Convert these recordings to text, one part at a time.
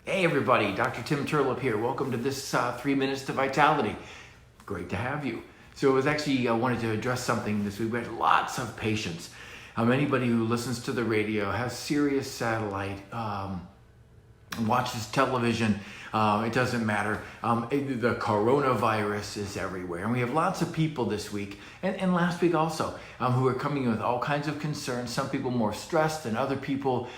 Hey everybody, Dr. Tim Terlep here. Welcome to this 3 Minutes to Vitality. Great to have you. So I was actually wanted to address something this week. We had lots of patients. Anybody who listens to the radio, has Sirius satellite, watches television, it doesn't matter. The coronavirus is everywhere. And we have lots of people this week and last week also who are coming in with all kinds of concerns. Some people more stressed than other people.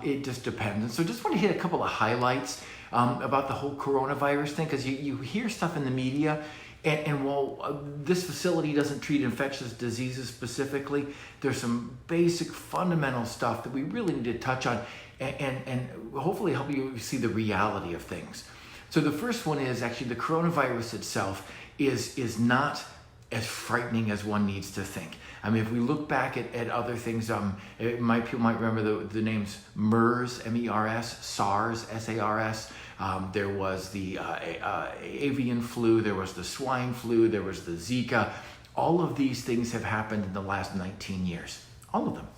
It just depends. And so just want to hit a couple of highlights about the whole coronavirus thing, because you hear stuff in the media. And while this facility doesn't treat infectious diseases specifically, there's some basic fundamental stuff that we really need to touch on and hopefully help you see the reality of things. So the first one is actually the coronavirus itself is not as frightening as one needs to think. I mean, if we look back at other things, people might remember the names MERS, M-E-R-S, SARS, S-A-R-S. There was the avian flu, there was the swine flu, there was the Zika. All of these things have happened in the last 19 years. All of them,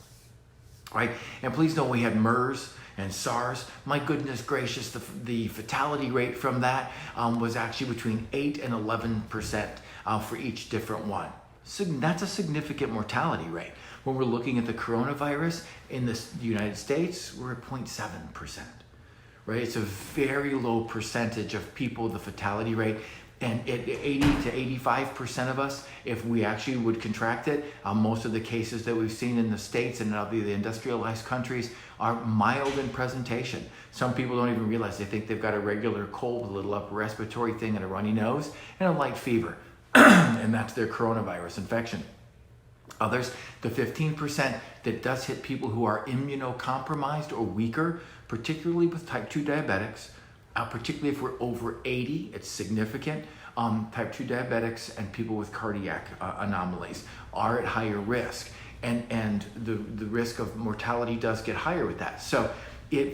right? And please know we had MERS and SARS. My goodness gracious, the fatality rate from that was actually between 8 and 11% for each different one. So that's a significant mortality rate. When we're looking at the coronavirus in the United States, we're at 0.7%. Right? It's a very low percentage of people, the fatality rate. And at 80 to 85% of us, if we actually would contract it, most of the cases that we've seen in the States and the industrialized countries are mild in presentation. Some people don't even realize they think they've got a regular cold, a little upper respiratory thing and a runny nose and a light fever. And that's their coronavirus infection. Others, the 15% that does hit people who are immunocompromised or weaker, particularly with type 2 diabetics, particularly if we're over 80, it's significant. Type 2 diabetics and people with cardiac anomalies are at higher risk. And the risk of mortality does get higher with that. So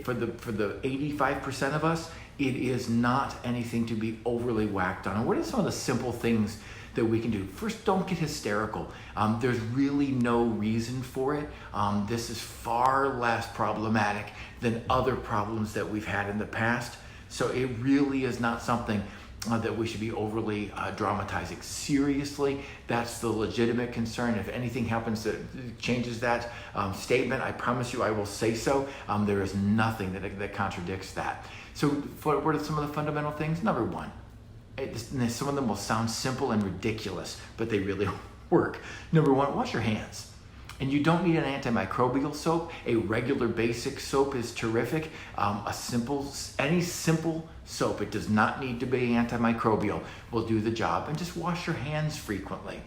for the 85% of us, it is not anything to be overly whacked on. And what are some of the simple things that we can do? First, don't get hysterical. There's really no reason for it. This is far less problematic than other problems that we've had in the past. So it really is not something that we should be overly dramatizing. Seriously, that's the legitimate concern. If anything happens that changes that statement, I promise you I will say so. There is nothing that contradicts that. So what are some of the fundamental things? Number one, some of them will sound simple and ridiculous, but they really work. Number one, wash your hands. And you don't need an antimicrobial soap. A regular basic soap is terrific. Any simple soap, it does not need to be antimicrobial, will do the job. And just wash your hands frequently,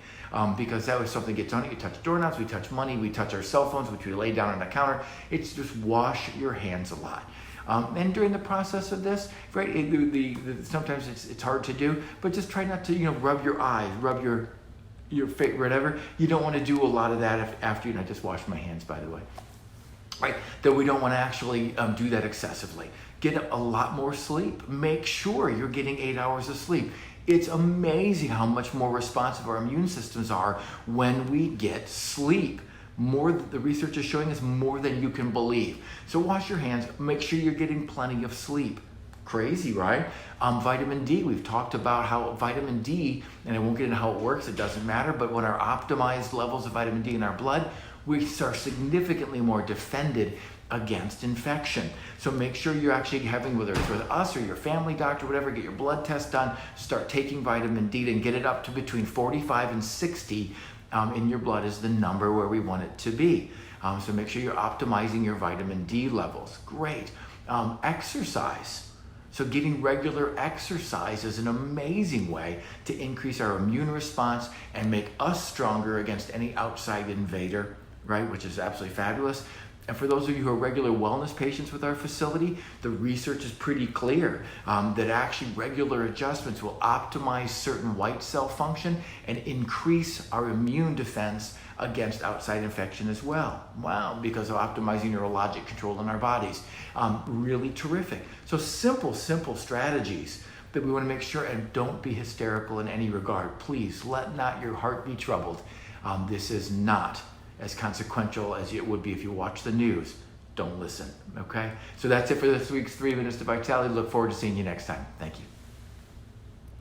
because that was something gets on it. You touch doorknobs, we touch money, we touch our cell phones, which we lay down on the counter. It's just wash your hands a lot. And during the process of this, right, sometimes it's hard to do, but just try not to, rub your eyes, rub your face, whatever. You don't want to do a lot of that after, I just washed my hands, by the way. Right, that we don't want to actually do that excessively. Get a lot more sleep. Make sure you're getting 8 hours of sleep. It's amazing how much more responsive our immune systems are when we get sleep. The research is showing us more than you can believe. So wash your hands, make sure you're getting plenty of sleep. Crazy, right? Vitamin D, we've talked about how vitamin D, and I won't get into how it works, it doesn't matter, but when our optimized levels of vitamin D in our blood, we are significantly more defended against infection. So make sure you're actually having, whether it's with us or your family doctor, whatever, get your blood test done, start taking vitamin D and get it up to between 45 and 60 in your blood is the number where we want it to be. So make sure you're optimizing your vitamin D levels. Great. Exercise. So getting regular exercise is an amazing way to increase our immune response and make us stronger against any outside invader, right? Which is absolutely fabulous. And for those of you who are regular wellness patients with our facility, the research is pretty clear that actually regular adjustments will optimize certain white cell function and increase our immune defense against outside infection as well. Wow, because of optimizing neurologic control in our bodies. Really terrific. So simple strategies that we want to make sure, and don't be hysterical in any regard. Please let not your heart be troubled. This is not as consequential as it would be if you watch the news. don't listen, okay? So that's it for this week's 3 Minutes to Vitality. Look forward to seeing you next time. Thank you.